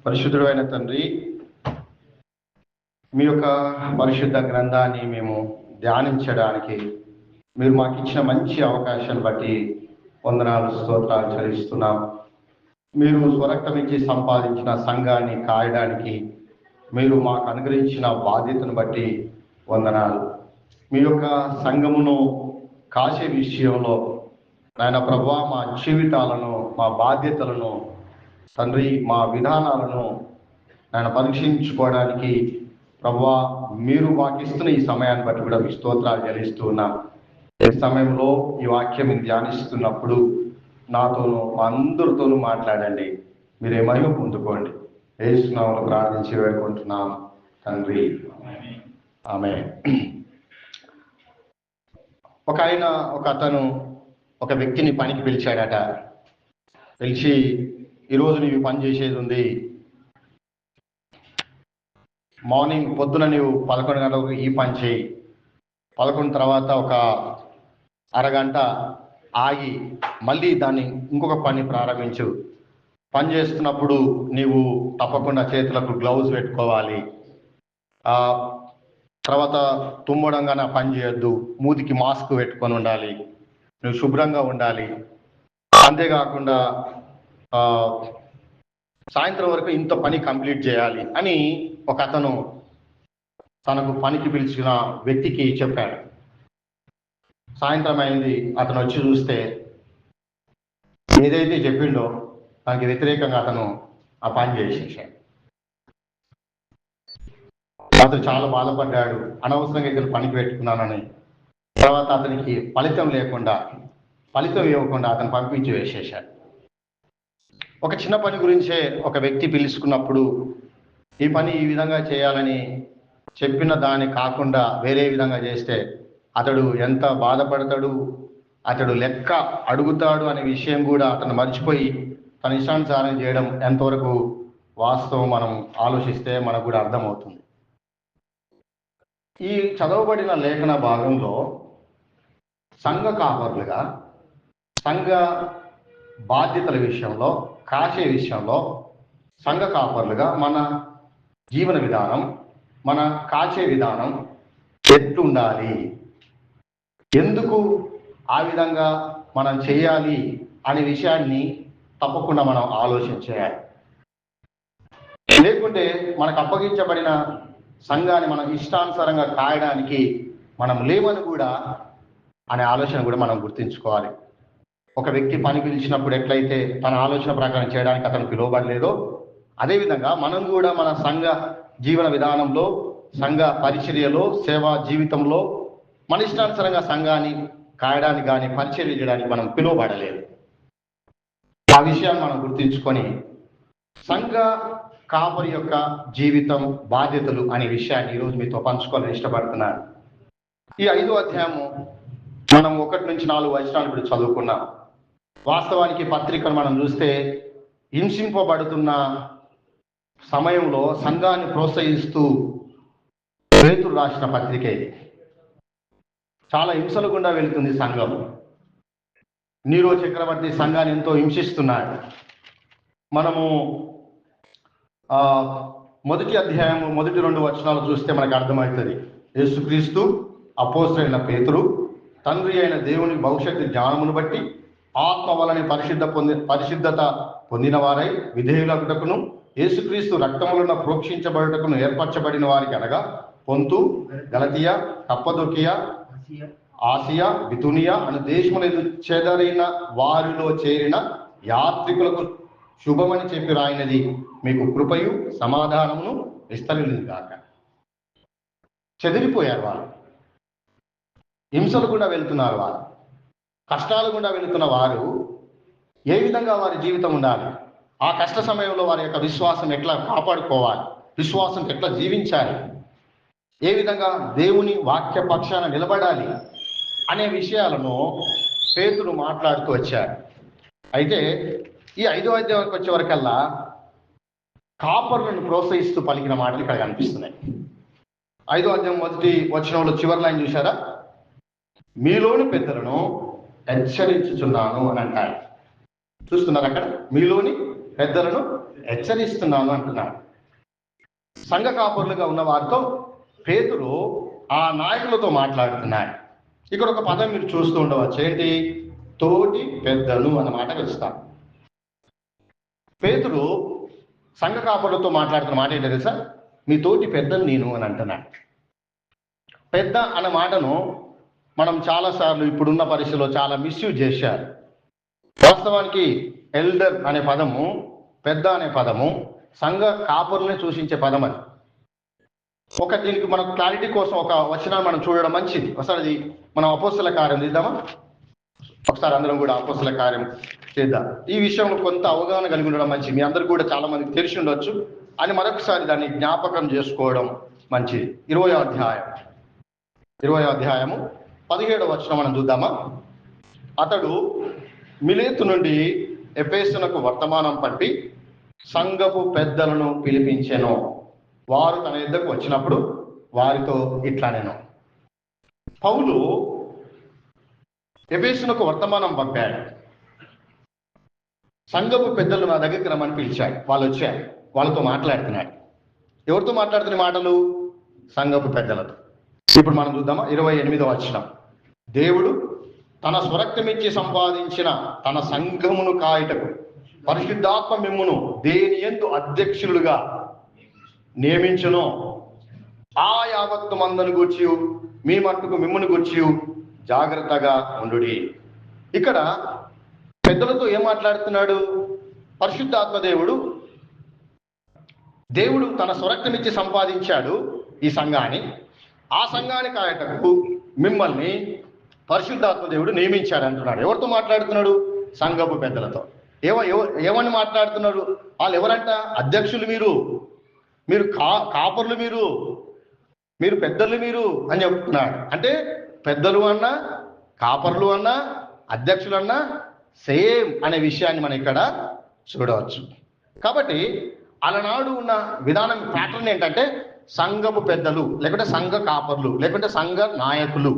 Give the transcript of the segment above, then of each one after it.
పరిశుద్ధుడైన తండ్రి, మీ యొక్క పరిశుద్ధ గ్రంథాన్ని మేము ధ్యానించడానికి మీరు మాకు ఇచ్చిన మంచి అవకాశాన్ని బట్టి వందనాలు, స్తోత్రాలు చెల్లిస్తున్నాం. మీరు స్వరక్తం ఇచ్చి సంపాదించిన సంఘాన్ని కాయడానికి మీరు మాకు అనుగ్రహించిన బాధ్యతను బట్టి వందనాలు. మీ యొక్క సంఘమును కాసే విషయంలో నాయన ప్రభువా, మా జీవితాలను, మా బాధ్యతలను తండ్రి, మా విధానాలను ఆయన పరీక్షించుకోవడానికి ప్రభువా మీరు మాకు ఇస్తున్న ఈ సమయాన్ని బట్టి కూడా మీ స్తోత్రాలు చెల్లిస్తూ ఉన్నాం. ఈ సమయంలో ఈ వాక్యం ధ్యానిస్తున్నప్పుడు నాతోనూ మా అందరితోనూ మాట్లాడండి. మీరే మహిమ పొందుకోండి. యేసు నామములో ప్రార్థించి వేడుకుంటున్నాం తండ్రి, ఆమేన్. ఒక అతను ఒక వ్యక్తిని పనికి పిలిచాడట. పిలిచి, ఈరోజు నీవు పని చేసేది ఉంది. మార్నింగ్ పొద్దున నీవు 11 గంటలకు ఈ పని చేయి, 11 తర్వాత ఒక అరగంట ఆగి మళ్ళీ దాన్ని ఇంకొక పని ప్రారంభించు. పని చేస్తున్నప్పుడు నీవు తప్పకుండా చేతులకు గ్లౌజ్ పెట్టుకోవాలి. తర్వాత తుమ్మడంగా నా పని చేయొద్దు, మూతికి మాస్క్ పెట్టుకొని ఉండాలి, నువ్వు శుభ్రంగా ఉండాలి. అంతేకాకుండా సాయంత్రం వరకు ఇంత పని కంప్లీట్ చేయాలి అని ఒక అతను తనకు పనికి పిలిచిన వ్యక్తికి చెప్పాడు. సాయంత్రం అయింది. అతను వచ్చి చూస్తే ఏదైతే చెప్పిండో దానికి వ్యతిరేకంగా అతను ఆ పని చేసేసాడు. అతను చాలా బాధపడ్డాడు. అనవసరంగా ఇద్దరు పనికి పెట్టుకున్నానని. తర్వాత అతనికి ఫలితం ఇవ్వకుండా అతను పంపించి వేసేశాడు. ఒక చిన్న పని గురించే ఒక వ్యక్తి పిలుచుకున్నప్పుడు ఈ పని ఈ విధంగా చేయాలని చెప్పిన దాన్ని కాకుండా వేరే విధంగా చేస్తే అతడు ఎంత బాధపడతాడు, అతడు లెక్క అడుగుతాడు అనే విషయం కూడా అతను మర్చిపోయి తన ఇష్టానుసారం చేయడం ఎంతవరకు వాస్తవం మనం ఆలోచిస్తే మనకు కూడా అర్థమవుతుంది. ఈ చదవబడిన లేఖన భాగంలో సంఘ కాపరులుగా, సంఘ బాధ్యతల విషయంలో, కాసే విషయంలో సంఘ కాపరులుగా మన జీవన విధానం, మన కాచే విధానం ఎట్లుండాలి, ఎందుకు ఆ విధంగా మనం చేయాలి అనే విషయాన్ని తప్పకుండా మనం ఆలోచన చేయాలి. లేకుంటే మనకు అప్పగించబడిన సంఘాన్ని మనం ఇష్టానుసారంగా కాయడానికి మనం లేవని కూడా అనే ఆలోచన కూడా మనం గుర్తుంచుకోవాలి. ఒక వ్యక్తి పని పిలిచినప్పుడు ఎట్లయితే తన ఆలోచన ప్రకారం చేయడానికి అతను పిలువబడలేదో, అదేవిధంగా మనం కూడా మన సంఘ జీవన విధానంలో, సంఘ పరిచర్యలో, సేవా జీవితంలో మన ఇష్టానుసారంగా సంఘాన్ని కాయడానికి కానీ పరిచర్య చేయడానికి మనం పిలువబడలేదు. ఆ విషయాన్ని మనం గుర్తుంచుకొని సంఘ కాపరి యొక్క జీవితం, బాధ్యతలు అనే విషయాన్ని ఈరోజు మీతో పంచుకోవాలని ఇష్టపడుతున్నాను. ఈ 5వ అధ్యాయము మనం 1 నుంచి 4 వచనాలు ఇప్పుడు చదువుకున్నాం. వాస్తవానికి పత్రికను మనం చూస్తే హింసింపబడుతున్న సమయంలో సంఘాన్ని ప్రోత్సహిస్తూ పేతురు రాసిన పత్రికే. చాలా హింసల గుండా వెళుతుంది సంఘం. నీరో చక్రవర్తి సంఘాన్ని ఎంతో హింసిస్తున్నాడు. మనము మొదటి అధ్యాయము మొదటి 2 వచనాలు చూస్తే మనకు అర్థమవుతుంది. యేసుక్రీస్తు, అపోస్తలుడైన పేతురు, తండ్రి అయిన దేవుని భవిష్యత్తు జ్ఞానమును బట్టి ఆత్మ వలని పరిశుద్ధత పొందిన వారై విధేయులకుటకును యేసుక్రీస్తు రక్తములను ప్రోక్షించబడుటకును ఏర్పరచబడిన వారికి, అనగా పొంతు, గలతియా, కప్పదొకియా, ఆసియా, బితునియా అను దేశములందు చెదరైన వారిలో చేరిన యాత్రికులకు శుభమని చెప్పి రాయినది మీకు కృపయు సమాధానమును విస్తరించుగాక. చెదిరిపోయారు వారు, హింసలు గుండా వెళ్తున్నారు వారు, కష్టాలు గుండా వెళుతున్న వారు ఏ విధంగా వారి జీవితం ఉండాలి, ఆ కష్ట సమయంలో వారి యొక్క విశ్వాసం ఎట్లా కాపాడుకోవాలి, విశ్వాసం ఎట్లా జీవించాలి, ఏ విధంగా దేవుని వాక్య పక్షాన నిలబడాలి అనే విషయాలను పేతురు మాట్లాడుతూ వచ్చాడు. అయితే ఈ 5వ అధ్యాయానికి వచ్చే వరకల్లా కాపరులను ప్రోత్సహిస్తూ పలికిన మాటలు ఇక్కడ కనిపిస్తున్నాయి. 5వ అధ్యాయం మొదటి వచనంలో చివరి లైన్ చూశారా? మీలోని పెద్దలను హెచ్చరించుచున్నాను అని అంటాడు. చూస్తున్నారు అక్కడ, మీలోని పెద్దలను హెచ్చరిస్తున్నాను అంటున్నాడు. సంఘ కాపరులుగా ఉన్న వారితో పేతురు ఆ నాయకులతో మాట్లాడుతున్నాడు. ఇక్కడ ఒక పదం మీరు చూస్తూ ఉండవచ్చు, ఏంటి? తోటి పెద్దలు అన్నమాట కలుస్తాం. పేతురు సంఘ కాపరులతో మాట్లాడుతున్న మాట ఏంటో తెలుసా? మీ తోటి పెద్దలు నేను అని అంటున్నాడు. పెద్ద అన్న మాటను మనం చాలాసార్లు ఇప్పుడున్న పరిస్థితుల్లో చాలా మిస్యూజ్ చేశారు. వాస్తవానికి ఎల్డర్ అనే పదము, పెద్ద అనే పదము సంఘ కాపరుల్ని సూచించే పదం అని. దీనికి మనకు క్లారిటీ కోసం ఒక వచనాన్ని మనం చూడడం మంచిది. ఒకసారి అది మనం అపోస్తల కార్యం తీద్దామా? ఒకసారి అందరం కూడా అపోస్తల కార్యం చేద్దాం. ఈ విషయంలో కొంత అవగాహన కలిగి ఉండడం మంచిది. మీ అందరికీ కూడా చాలా మందికి తెలిసి ఉండొచ్చు అని మరొకసారి దాన్ని జ్ఞాపకం చేసుకోవడం మంచిది. 20వ అధ్యాయము 17వ వచనం మనం చూద్దామా? అతడు మిలేతు నుండి ఎఫెసునకు వర్తమానం పంపి సంఘపు పెద్దలను పిలిపించెను. వారు తన యుద్ధకు వచ్చినప్పుడు వారితో ఇట్లా నేను. పౌలు ఎఫెసునకు వర్తమానం పంపాడు. సంఘపు పెద్దలు నా దగ్గరికి రమ్మని పిలిచాడు. వాళ్ళు వచ్చారు, వాళ్ళతో మాట్లాడుతున్నాడు. ఎవరితో మాట్లాడుతున్న మాటలు? సంఘపు పెద్దలతో. ఇప్పుడు మనం చూద్దామా 28వ వచనం. దేవుడు తన స్వరక్తమిచ్చి సంపాదించిన తన సంఘమును కాయటకు పరిశుద్ధాత్మ మిమ్మును దేని యందు అధ్యక్షులుగా నియమించును. ఆ యావత్తు మందను గూర్చి మీ మట్టుకు మిమ్మును గూర్చి జాగ్రత్తగా ఉండుడి. ఇక్కడ పెద్దలతో ఏం మాట్లాడుతున్నాడు? పరిశుద్ధాత్మ దేవుడు తన స్వరక్తమిచ్చి సంపాదించాడు ఈ సంఘాన్ని. ఆ సంఘాన్ని కాయటకు మిమ్మల్ని పరిశుద్ధాత్మ దేవుడు నియమించాడు అంటున్నాడు. ఎవరితో మాట్లాడుతున్నాడు? సంఘపు పెద్దలతో. ఏమని మాట్లాడుతున్నాడు? వాళ్ళు ఎవరంట? అధ్యక్షులు మీరు కాపర్లు, మీరు పెద్దలు అని చెప్తున్నాడు. అంటే పెద్దలు అన్నా, కాపర్లు అన్నా, అధ్యక్షులు అన్నా సేమ్ అనే విషయాన్ని మనం ఇక్కడ చూడవచ్చు. కాబట్టి అలనాడు ఉన్న విధానం, ప్యాటర్న్ ఏంటంటే సంఘపు పెద్దలు, లేకుంటే సంఘ కాపర్లు, లేకుంటే సంఘ నాయకులు,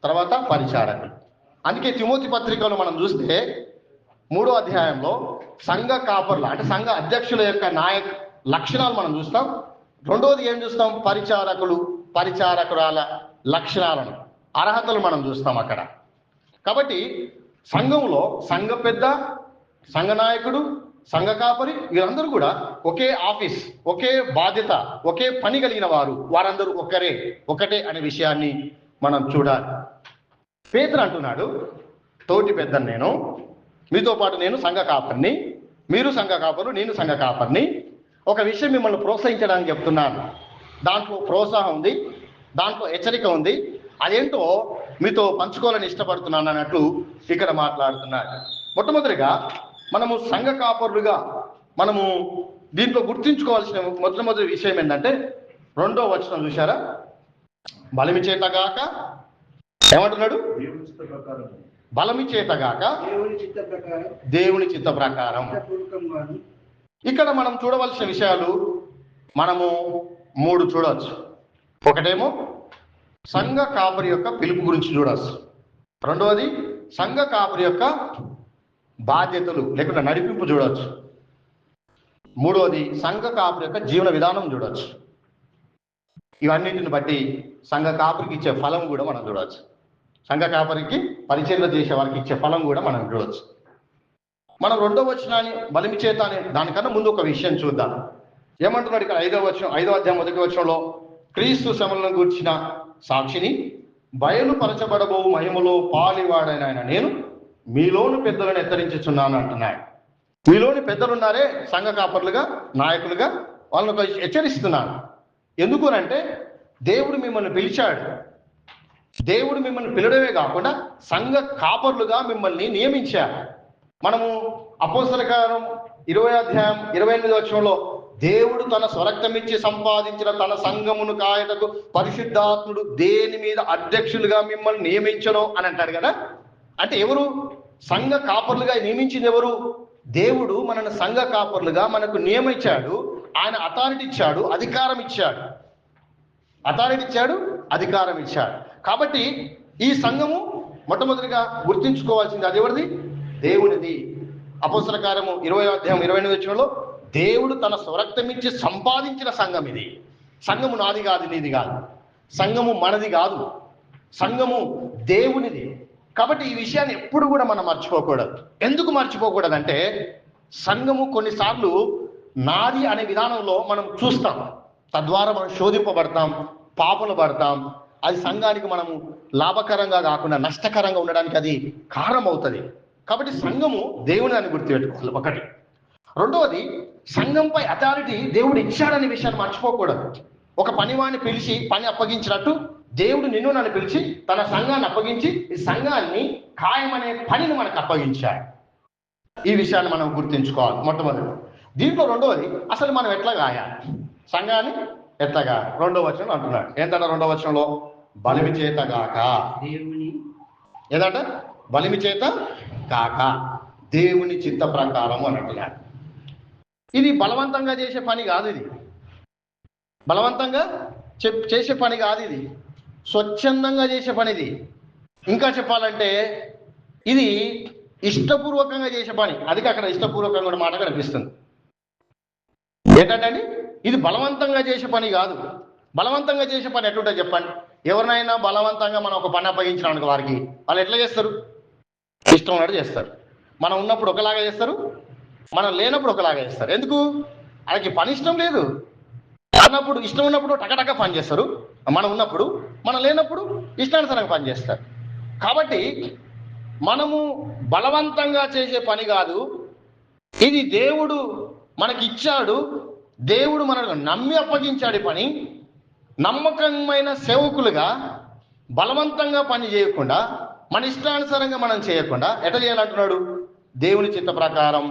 తర్వాత పరిచారకులు. అందుకే తిమోతి పత్రికలో మనం చూస్తే 3వ అధ్యాయంలో సంఘ కాపర్ల అంటే సంఘ అధ్యక్షుల యొక్క లక్షణాలు మనం చూస్తాం. రెండవది ఏం చూస్తాం? పరిచారకురాల లక్షణాలను, అర్హతలు మనం చూస్తాం అక్కడ. కాబట్టి సంఘంలో సంఘ పెద్ద, సంఘ నాయకుడు, సంఘ కాపరి వీరందరూ కూడా ఒకే ఆఫీస్, ఒకే బాధ్యత, ఒకే పని కలిగిన వారందరూ ఒకటే అనే విషయాన్ని మనం చూడాలి. పేతురు అంటున్నాడు, తోటి పెద్దను నేను, మీతో పాటు నేను సంఘ కాపరిని, మీరు సంఘ కాపరు, నేను సంఘ కాపరిని. ఒక విషయం మిమ్మల్ని ప్రోత్సహించడానికి చెప్తున్నాను. దాంట్లో ప్రోత్సాహం ఉంది, దాంట్లో హెచ్చరిక ఉంది. అదేంటో మీతో పంచుకోవాలని ఇష్టపడుతున్నాను అన్నట్టు ఇక్కడ మాట్లాడుతున్నాడు. మొట్టమొదటిగా మనము సంఘ కాపరులుగా మనము దీంట్లో గుర్తించుకోవాల్సిన మొట్టమొదటి విషయం ఏంటంటే 2వ వచనం చూశారా? బలమి చేతగాక ఏమంటున్నాడు? బలమి చేతగాక దేవుని చిత్త ప్రకారం. ఇక్కడ మనం చూడవలసిన విషయాలు మనము 3 చూడవచ్చు. ఒకటేమో సంఘ కాపరి యొక్క పిలుపు గురించి చూడవచ్చు. రెండవది సంఘ కాపరి యొక్క బాధ్యతలు లేకుండా నడిపింపు చూడవచ్చు. మూడవది సంఘ కాపరి యొక్క జీవన విధానం చూడవచ్చు. ఇవన్నిటిని బట్టి సంఘ కాపరికి ఇచ్చే ఫలం కూడా మనం చూడవచ్చు. సంఘ కాపరికి పరిచర్య చేసే వారికి ఇచ్చే ఫలం కూడా మనం చూడవచ్చు. మనం 2వ వచనాన్ని బలిమి చేత అనే దానికన్నా ముందు ఒక విషయం చూద్దాం. ఏమంటున్నాడు ఇక్కడ 5వ అధ్యాయం 1వ వచనంలో? క్రీస్తు శ్రమలను గూర్చిన సాక్షిని, బయలుపరచబడబో మహిమలో పాలివాడైన ఆయన నేను మీలోని పెద్దలను హెచ్చరించుచున్నాను అంటున్నాడు. మీలోని పెద్దలున్నారే సంఘ కాపర్లుగా, నాయకులుగా, వాళ్ళని హెచ్చరిస్తున్నాను. ఎందుకునంటే దేవుడు మిమ్మల్ని పిలిచాడు. దేవుడు మిమ్మల్ని పిలవడమే కాకుండా సంఘ కాపర్లుగా మిమ్మల్ని నియమించాడు. మనము అపోస్తల కార్యం 20వ అధ్యాయం 28వ వచనంలో దేవుడు తన స్వరక్తమిచ్చి సంపాదించిన తన సంఘమును కాయటకు పరిశుద్ధాత్ముడు దేని మీద అధ్యక్షులుగా మిమ్మల్ని నియమించను అని అంటాడు కదా. అంటే ఎవరు సంఘ కాపర్లుగా నియమించింది? ఎవరు? దేవుడు మనల్ని సంఘ కాపర్లుగా మనకు నియమించాడు. ఆయన అథారిటీ ఇచ్చాడు, అధికారం ఇచ్చాడు. అధికారం ఇచ్చాడు. కాబట్టి ఈ సంఘము మొట్టమొదటిగా గుర్తించుకోవాల్సింది అది ఎవరిది? దేవునిది. అపోస్తల కార్యము 20వ అధ్యాయం 28వ వచనంలో దేవుడు తన స్వరక్తం ఇచ్చి సంపాదించిన సంఘం ఇది. సంఘము నాది కాదు, నీది కాదు. సంఘము మనది కాదు, సంఘము దేవునిది. కాబట్టి ఈ విషయాన్ని ఎప్పుడు కూడా మనం మర్చిపోకూడదు. ఎందుకు మర్చిపోకూడదంటే, సంఘము కొన్నిసార్లు నాది అనే విధానంలో మనం చూస్తాం, తద్వారా మనం శోధింపబడతాం, పాపలు పడతాం. అది సంఘానికి మనము లాభకరంగా కాకుండా నష్టకరంగా ఉండడానికి అది కారణం అవుతుంది. కాబట్టి సంఘము దేవుని అని గుర్తుపెట్టుకోవాలి ఒకటి. రెండవది, సంఘంపై అథారిటీ దేవుడు ఇచ్చాడనే విషయాన్ని మర్చిపోకూడదు. ఒక పనివాడిని పిలిచి పని అప్పగించినట్టు దేవుడు నిన్ను నన్ను పిలిచి తన సంఘాన్ని అప్పగించి ఈ సంఘాన్ని ఖాయమనే పనిని మనకు అప్పగించాడు. ఈ విషయాన్ని మనం గుర్తుంచుకోవాలి మొట్టమొదటి. దీంట్లో రెండవది, అసలు మనం ఎట్లా గాయాలి సంఘాన్ని, ఎట్లాగా? రెండవ వచనం అంటున్నాడు. ఏంటంటే రెండవ వచనంలో బలిమి చేత గాక దేవుని, ఏదంట బలిమి చేత కాక దేవుని చిత్త ప్రకారం అని అంటున్నాడు. ఇది బలవంతంగా చేసే పని కాదు, ఇది బలవంతంగా చేసే పని కాదు, ఇది స్వచ్ఛందంగా చేసే పని. ఇది ఇంకా చెప్పాలంటే ఇది ఇష్టపూర్వకంగా చేసే పని. అది అక్కడ ఇష్టపూర్వకంగా కూడా మాట కనిపిస్తుంది. ఏంటంటే ఇది బలవంతంగా చేసే పని కాదు. బలవంతంగా చేసే పని ఎట్లుంటుంది చెప్పండి? ఎవరినైనా బలవంతంగా మనం ఒక పని అప్పగించడానికి వాళ్ళు ఎట్లా చేస్తారు? ఇష్టం ఉన్నట్టు చేస్తారు. మనం ఉన్నప్పుడు ఒకలాగా చేస్తారు, మనం లేనప్పుడు ఒకలాగా చేస్తారు. ఎందుకు? వాళ్ళకి పని ఇష్టం లేదు అన్నప్పుడు, ఇష్టం ఉన్నప్పుడు టకటక పని చేస్తారు, మనం ఉన్నప్పుడు, మనం లేనప్పుడు ఇష్టానుసారంగా పని చేస్తారు. కాబట్టి మనము బలవంతంగా చేసే పని కాదు, ఇది దేవుడు మనకి ఇచ్చాడు, దేవుడు మనకు నమ్మి అప్పగించాడు పని. నమ్మకమైన సేవకులుగా బలవంతంగా పని చేయకుండా, మన ఇష్టానుసారంగా మనం చేయకుండా ఎట్లా చేయాలంటున్నాడు? దేవుని చిత్త ప్రకారం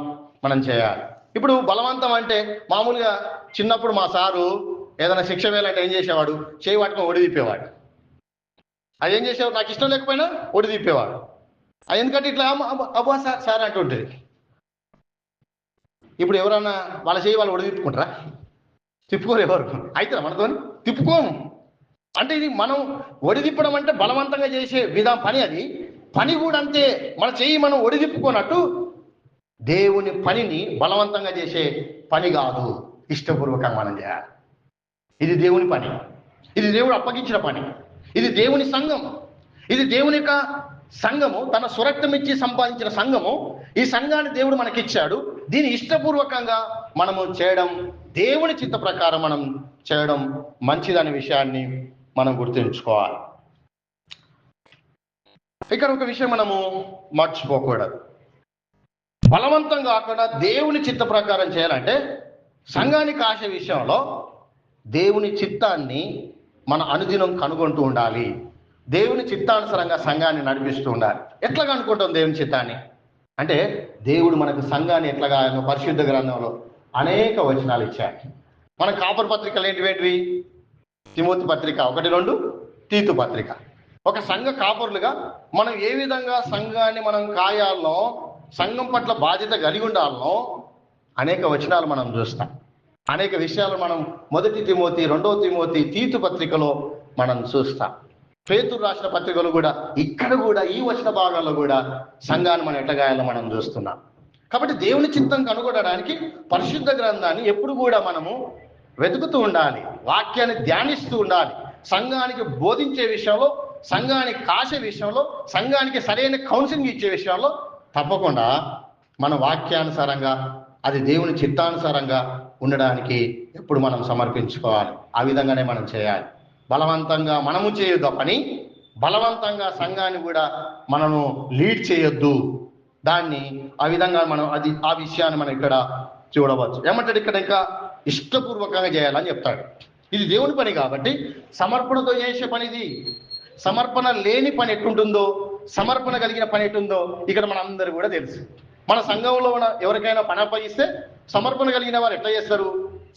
మనం చేయాలి. ఇప్పుడు బలవంతం అంటే మామూలుగా చిన్నప్పుడు మా సారు ఏదైనా శిక్ష వేయాలంటే ఏం చేసేవాడు? చేయి పట్టుకొని ఒడిదిప్పేవాడు. అది ఏం చేసేవాడు? నాకు ఇష్టం లేకపోయినా ఒడిదిప్పేవాడు. అది ఎందుకంటే ఇట్లా అబ్బా సార్ సార్ అంటుంటుంది. ఇప్పుడు ఎవరన్నా వాళ్ళ చేయి వాళ్ళు ఒడిదిప్పుకుంటారా? తిప్పుకోరు ఎవరు. అయితే మనతో తిప్పుకోము. అంటే ఇది మనం ఒడిదిప్పడం అంటే బలవంతంగా చేసే పని. అది పని కూడా అంతే. మన చెయ్యి మనం ఒడిదిప్పుకోనట్టు దేవుని పనిని బలవంతంగా చేసే పని కాదు, ఇష్టపూర్వకంగా మనం చేయాలి. ఇది దేవుని పని, ఇది దేవుడు అప్పగించిన పని, ఇది దేవుని సంఘం, ఇది దేవుని యొక్క సంఘము, తన స్వరక్తం ఇచ్చి సంపాదించిన సంఘము. ఈ సంఘాన్ని దేవుడు మనకిచ్చాడు. దీన్ని ఇష్టపూర్వకంగా మనము చేయడం, దేవుని చిత్త ప్రకారం మనం చేయడం మంచిదనే విషయాన్ని మనం గుర్తుంచుకోవాలి. ఇక్కడ ఒక విషయం మనము మర్చిపోకూడదు. బలవంతం కాకుండా దేవుని చిత్త ప్రకారం చేయాలంటే సంఘానికి ఆశ విషయంలో దేవుని చిత్తాన్ని మన అనుదినం కనుగొంటూ ఉండాలి. దేవుని చిత్తానుసారంగా సంఘాన్ని నడిపిస్తూ ఉండాలి. ఎట్లా కనుక్కుంటాం దేవుని చిత్తాన్ని అంటే, దేవుడు మనకు సంఘాన్ని ఎట్లాగా పరిశుద్ధ గ్రంథంలో అనేక వచనాలు ఇచ్చాడు. మన కాపర్ పత్రికలు ఏంటివేంటివి? తిమోతి పత్రిక 1-2, తీతు పత్రిక. ఒక సంఘ కాపరులుగా మనం ఏ విధంగా సంఘాన్ని మనం కాయాలనో, సంఘం పట్ల బాధ్యత కలిగి ఉండాలనో అనేక వచనాలు మనం చూస్తాం. అనేక విషయాలు మనం 1 తిమోతి, 2 తిమోతి, తీతు పత్రికలో మనం చూస్తాం. పేతురు రాసిన పత్రికలు కూడా ఇక్కడ కూడా ఈ వచన భాగాల్లో కూడా సంఘాన్ని మనం ఎట్టగాయాలో మనం చూస్తున్నాం. కాబట్టి దేవుని చిత్తం కనుగొనడానికి పరిశుద్ధ గ్రంథాన్ని ఎప్పుడు కూడా మనము వెతుకుతూ ఉండాలి, వాక్యాన్ని ధ్యానిస్తూ ఉండాలి. సంఘానికి బోధించే విషయంలో, సంఘానికి కాసే విషయంలో, సంఘానికి సరైన కౌన్సిలింగ్ ఇచ్చే విషయంలో తప్పకుండా మన వాక్యానుసారంగా, అది దేవుని చిత్తానుసారంగా ఉండడానికి ఎప్పుడు మనం సమర్పించుకోవాలి. ఆ విధంగానే మనం చేయాలి. బలవంతంగా మనము చేయొద్దు పని, బలవంతంగా సంఘాన్ని కూడా మనము లీడ్ చేయొద్దు. దాన్ని ఆ విధంగా మనం ఆ విషయాన్ని మనం ఇక్కడ చూడవచ్చు. ఏమంటాడు ఇక్కడ? ఇంకా ఇష్టపూర్వకంగా చేయాలని చెప్తాడు. ఇది దేవుని పని కాబట్టి సమర్పణతో చేసే పని ఇది. సమర్పణ లేని పని ఎట్టుంటుందో, సమర్పణ కలిగిన పని ఎట్టుందో ఇక్కడ మన అందరూ కూడా తెలుసు. మన సంఘంలో ఎవరికైనా పని అప్పగిస్తే సమర్పణ కలిగిన వారు ఎట్లా చేస్తారు,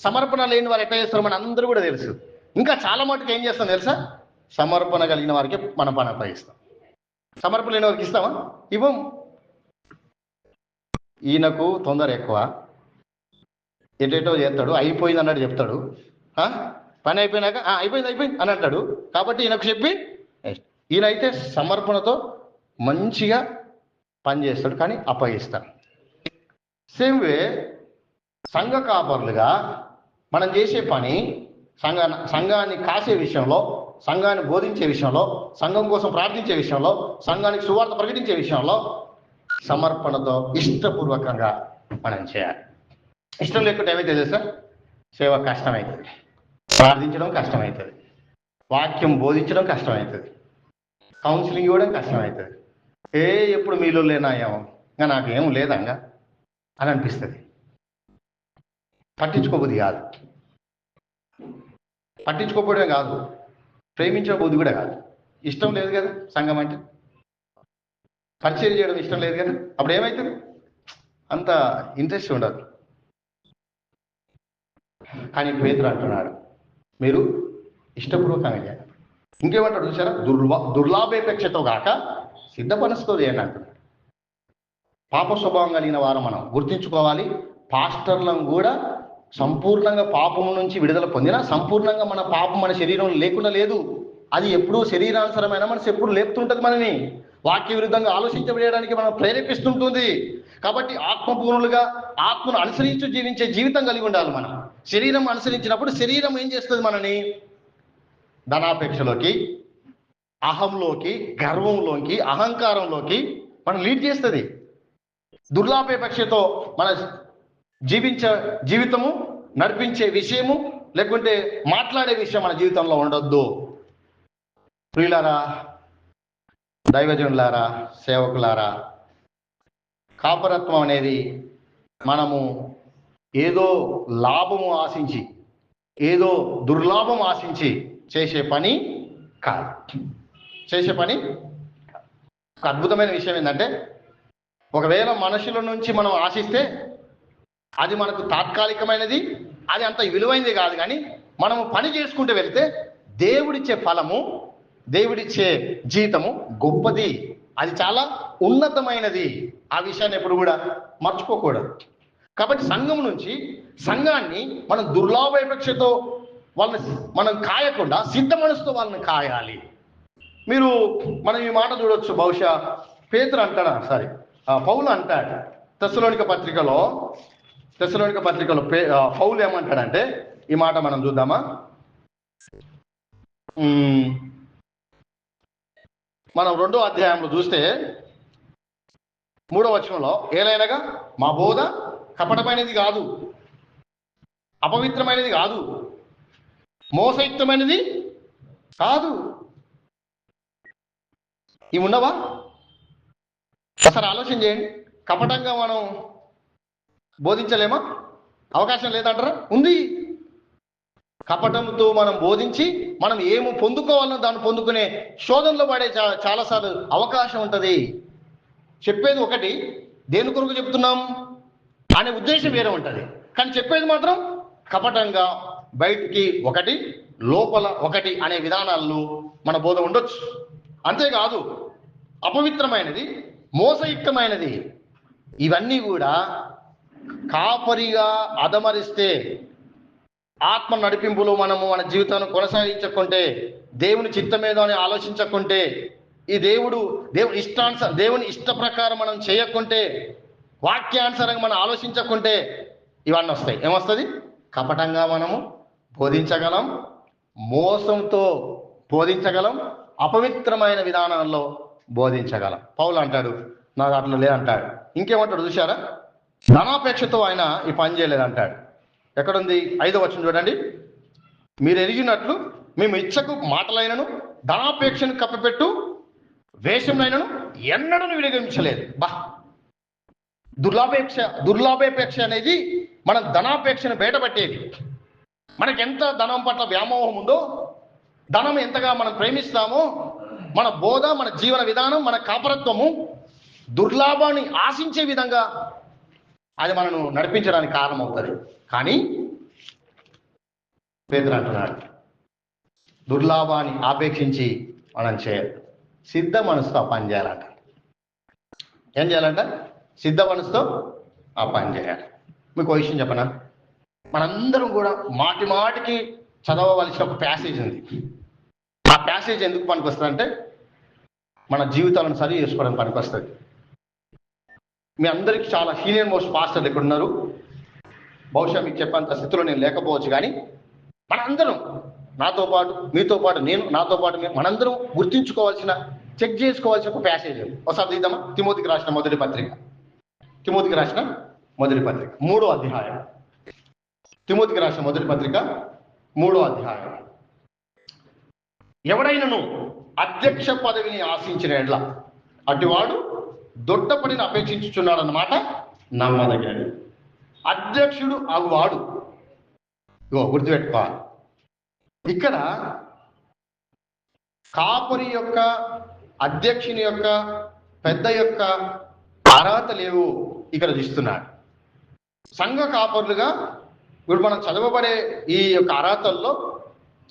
సమర్పణ లేని వారు ఎట్లా చేస్తారు మన అందరూ కూడా తెలుసు. ఇంకా చాలా మటుకు ఏం చేస్తాం తెలుసా? సమర్పణ కలిగిన వారికి మన పని అప్పగిస్తాం. సమర్పణ లేని వారికి ఇస్తామా? ఇవ్వం. ఈయనకు తొందర ఎక్కువ, ఎటేటో చేస్తాడు, అయిపోయింది అన్నట్టు చెప్తాడు. పని అయిపోయినాక అయిపోయింది అని అంటాడు. కాబట్టి ఈయనకు చెప్పి ఈయనైతే సమర్పణతో మంచిగా పని చేస్తాడు, కానీ అప్పగిస్తాడు. సేమ్ వే సంఘ కాపరులుగా మనం చేసే పని సంఘాన్ని కాసే విషయంలో, సంఘాన్ని బోధించే విషయంలో, సంఘం కోసం ప్రార్థించే విషయంలో, సంఘానికి సువార్త ప్రకటించే విషయంలో సమర్పణతో ఇష్టపూర్వకంగా మనం చేయాలి. ఇష్టం లేకుంటే ఏమైతే తెలుసా, సేవ కష్టమవుతుంది, ప్రార్థించడం కష్టమవుతుంది, వాక్యం బోధించడం కష్టమవుతుంది, కౌన్సిలింగ్ ఇవ్వడం కష్టమవుతుంది. ఎప్పుడు మీలో లేనాయేమో, ఇంకా నాకేం లేదంగా అని అనిపిస్తుంది. పట్టించుకోబుద్ధి కాదు, పట్టించుకోకపోవడమే కాదు, ప్రేమించే బుద్ధి కూడా కాదు. ఇష్టం లేదు కదా సంఘం అంటే, పరిచయం చేయడం ఇష్టం లేదు కదా, అప్పుడు ఏమవుతుంది, అంత ఇంట్రెస్ట్ ఉండదు. కానీ పేతురు అంటున్నాడు, మీరు ఇష్టపూర్వకంగా చేయాలి. ఇంకేమంటాడు చూసారా, దుర్లాభేపేక్షతో కాక సిద్ధపరుస్తూ చేయండి అంటున్నాడు. పాప స్వభావం కలిగిన వారు మనం గుర్తించుకోవాలి. పాస్టర్లను కూడా సంపూర్ణంగా పాపము నుంచి విడుదల పొందినా సంపూర్ణంగా మన పాపం మన శరీరంలో లేకుండా లేదు. అది ఎప్పుడూ శరీరానుసరమైన మనసు ఎప్పుడు లేపుతుంటుంది, మనని వాక్య విరుద్ధంగా ఆలోచించబడడానికి మనం ప్రేరేపిస్తుంటుంది. కాబట్టి ఆత్మపూర్ణులుగా ఆత్మను అనుసరించి జీవించే జీవితం కలిగి ఉండాలి. మనం శరీరం అనుసరించినప్పుడు శరీరం ఏం చేస్తుంది, మనని ధనాపేక్షలోకి, అహంలోకి, గర్వంలోకి, అహంకారంలోకి మనం లీడ్ చేస్తుంది. దుర్లాభేపేక్షతో మన జీవితము నడిపించే విషయము లేకుంటే మాట్లాడే విషయం మన జీవితంలో ఉండొద్దు. ప్రియులారా, దైవజనులారా, సేవకులారా, కాపరత్వం అనేది మనము ఏదో లాభము ఆశించి, ఏదో దుర్లాభం ఆశించి చేసే పని కాదు. చేసే పని ఒక అద్భుతమైన విషయం ఏంటంటే, ఒకవేళ మనుషుల నుంచి మనం ఆశిస్తే అది మనకు తాత్కాలికమైనది, అది అంత విలువైనది కాదు. కానీ మనము పని చేసుకుంటూ వెళ్తే దేవుడిచ్చే ఫలము, దేవుడిచ్చే జీతము గొప్పది, అది చాలా ఉన్నతమైనది. ఆ విషయాన్ని ఎప్పుడు కూడా మర్చిపోకూడదు. కాబట్టి సంఘం నుంచి సంఘాన్ని మనం దుర్లాభేపేక్షతో వాళ్ళని మనం కాయకుండా సిద్ధ మనసుతో వాళ్ళని కాయాలి. మనం ఈ మాట చూడొచ్చు. బహుశా పేతురు అంటాడా, పౌలు అంటాడు తెస్సలోనిక పత్రికలో పౌలు ఏమంటాడంటే, ఈ మాట మనం చూద్దామా. మనం 2వ అధ్యాయంలో చూస్తే 3వ వచనంలో, ఏలైనగా మా బోధ కపటమైనది కాదు, అపవిత్రమైనది కాదు, మోసయుక్తమైనది కాదు. ఇవి ఉన్నవా? ఒకసారి ఆలోచన చేయండి. కపటంగా మనం బోధించలేమా? అవకాశం లేదంటారా? ఉంది. కపటంతో మనం బోధించి మనం ఏమో పొందుకోవాలనో దాన్ని పొందుకునే శోధనలో పడే చాలాసార్లు అవకాశం ఉంటుంది. చెప్పేది ఒకటి, దేని కొరకు చెప్తున్నాం అనే ఉద్దేశం వేరే ఉంటుంది. కానీ చెప్పేది మాత్రం కపటంగా, బయటికి ఒకటి లోపల ఒకటి అనే విధానాల్లో మన బోధ ఉండొచ్చు. అంతేకాదు, అపవిత్రమైనది, మోసయుక్తమైనది, ఇవన్నీ కూడా కాపరిగా అదమరిస్తే, ఆత్మ నడిపింపులో మనము మన జీవితాన్ని కొనసాగించకుంటే, దేవుని చిత్తమేదో అని ఆలోచించకుంటే, ఈ దేవుని ఇష్ట ప్రకారం మనం చేయకుంటే, వాక్యానుసారంగా మనం ఆలోచించకుంటే ఇవన్నీ వస్తాయి. ఏమొస్తుంది? కపటంగా మనము బోధించగలం, మోసంతో బోధించగలం, అపవిత్రమైన విధానంలో బోధించగలం. పౌలు అంటాడు, నా దాంట్లో లేదంటాడు. ఇంకేమంటాడు చూశారా? ధనాపేక్షతో ఆయన ఈ పని చేయలేదంటాడు. ఎక్కడుంది? 5వ వచనం చూడండి. మీరు ఎరిగినట్లు మేము ఇచ్చకు మాటలైనను ధనాపేక్షను కప్పిపెట్టు వేషంలైనను ఎన్నడూ వినియోగించలేదు. దుర్లాభేపేక్ష అనేది మనం ధనాపేక్షను బయటపట్టేది. మనకి ఎంత ధనం పట్ల వ్యామోహం ఉందో, ధనం ఎంతగా మనం ప్రేమిస్తామో, మన బోధ, మన జీవన విధానం, మన కాపరత్వము దుర్లాభాన్ని ఆశించే విధంగా అది మనను నడిపించడానికి కారణమవుతుంది. కానీ పేతురు అంటున్నాడు, దుర్లాభాన్ని ఆపేక్షించి మనం చేయాలి, సిద్ధ మనసుతో ఆ పని చేయాలంట. ఏం చేయాలంట? సిద్ధ మనసుతో ఆ పని చేయాలి. మీకు ఒక విషయం చెప్పనా, మనందరం కూడా మాటి మాటికి చదవవలసిన ఒక ప్యాసేజ్ ఉంది. ఆ ప్యాసేజ్ ఎందుకు పనికొస్తుంది అంటే, మన జీవితాలను సరి చేసుకోవడానికి పనికొస్తుంది. మీ అందరికీ చాలా సీనియర్ మోస్ట్ పాస్టర్లు ఇక్కడ ఉన్నారు. బహుశా మీకు చెప్పేంత స్థితిలో నేను లేకపోవచ్చు, కానీ మనందరం, నాతో పాటు మీతో పాటు నేను, నాతో పాటు మనందరం గుర్తించుకోవాల్సిన, చెక్ చేసుకోవాల్సిన ఒక ప్యాసేజ్ ఒకసారి తీద్దామా? తిమోతికి రాసిన మొదటి పత్రిక, 3వ అధ్యాయం. తిమోతికి రాసిన మొదటి పత్రిక 3వ అధ్యాయం. ఎవడైనను అధ్యక్ష పదవిని ఆశించిన ఎడ్ల అటువాడు దొడ్డపడిని అపేక్షించుచున్నాడు అన్నమాట నమ్మదగినది. అధ్యక్షుడు అగువాడు, గుర్తుపెట్టుకోవాలి, ఇక్కడ కాపరి యొక్క, అధ్యక్షుని యొక్క, పెద్ద యొక్క అర్హత లేవు ఇక్కడ చూస్తున్నాడు. సంఘ కాపరులుగా ఇప్పుడు మనం చదవబడే ఈ యొక్క అర్హతల్లో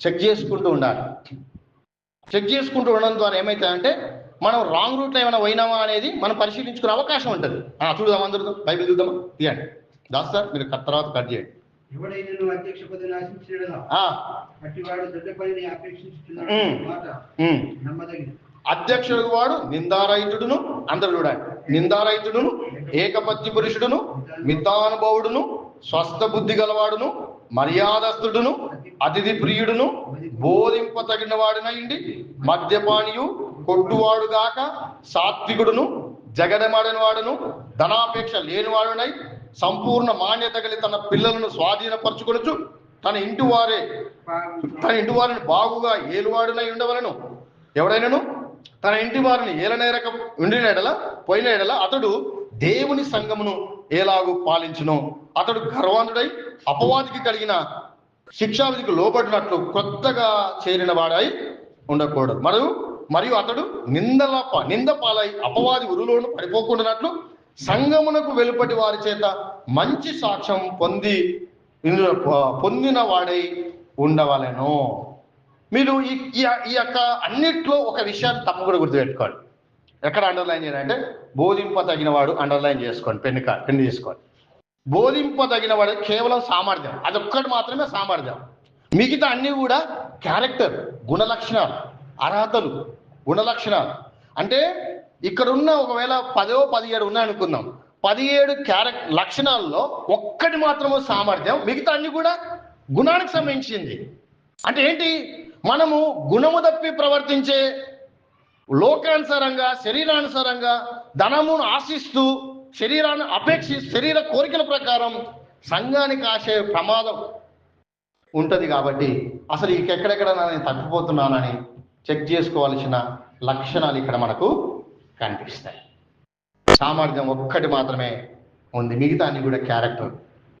చెక్ చేసుకుంటూ ఉండాలి. చెక్ చేసుకుంటూ ఉండడం ద్వారా ఏమవుతుందంటే మనం రాంగ్ రూట్లో ఏమైనా పోయినామా అనేది మనం పరిశీలించుకునే అవకాశం ఉంటుంది. చూద్దాం, అందరూ బైబిల్ చూద్దామా? తీయండి. దాస్ సార్ మీరు తర్వాత కట్ చేయండి. అధ్యక్షుడు వాడు నిందారహితుడును, అందరు చూడండి, నిందారహితుడును, ఏకపత్ని పురుషుడును, మితానుభవుడును, స్వస్థ బుద్ధి గలవాడును, మర్యాదస్తుడును, అతిథి ప్రియుడును, బోధింపతగిన వాడునైండి, మద్యపానియు, కొట్టువాడుగాక, సాత్వికుడును, జగడమాడని వాడును, ధనాపేక్ష లేనివాడునై, సంపూర్ణ మాన్యత కలిగి తన పిల్లలను స్వాధీనపరచుకొనుచు తన ఇంటి వారిని బాగుగా ఏలువాడునై ఉండవలను. ఎవడైనాను తన ఇంటి వారిని ఏలనేరక ఉండిన ఎడల, పోయిన ఎడల అతడు దేవుని సంఘమును ఎలాగూ పాలించును. అతడు గర్వాంధుడై అపవాదికి కలిగిన శిక్షావిధికి లోబడినట్లు కొత్తగా చేరిన వాడై ఉండకూడదు. మరియు అతడు నింద పాలై అపవాది ఉరులోను పడిపోకుండానట్లు సంఘమునకు వెలుపటి వారి చేత మంచి సాక్ష్యం పొందిన వాడై ఉండవలెను. మీరు ఈ యొక్క అన్నిట్లో ఒక విషయాన్ని తప్పకుండా గుర్తుపెట్టుకోండి. ఎక్కడ అండర్లైన్ చేయాలంటే బోధింపదగిన వాడు అండర్లైన్ చేసుకోండి, పెన్ను తీసుకోండి. బోధింపదగిన వాడు కేవలం సామర్థ్యం, అదొక్కటి మాత్రమే సామర్థ్యం. మిగతా అన్ని కూడా క్యారెక్టర్, గుణలక్షణాలు, అర్హతలు, గుణలక్షణాలు. అంటే ఇక్కడున్న ఒకవేళ 10-17 ఉన్నాయనుకుందాం, 17 లక్షణాల్లో ఒక్కటి మాత్రమే సామర్థ్యం, మిగతా అన్ని కూడా గుణానికి సంబంధించింది. అంటే ఏంటి? మనము గుణము తప్పి ప్రవర్తించే, లోకానుసారంగా, శరీరానుసారంగా, ధనమును ఆశిస్తూ, శరీరాన్ని శరీర కోరికల ప్రకారం సంఘానికి ఆశే ప్రమాదం ఉంటుంది. కాబట్టి అసలు ఎక్కడెక్కడ నేను తప్పిపోతున్నానని చెక్ చేసుకోవాల్సిన లక్షణాలు ఇక్కడ మనకు కనిపిస్తాయి. సామర్థ్యం ఒక్కటి మాత్రమే ఉంది, మిగతా అన్ని కూడా క్యారెక్టర్.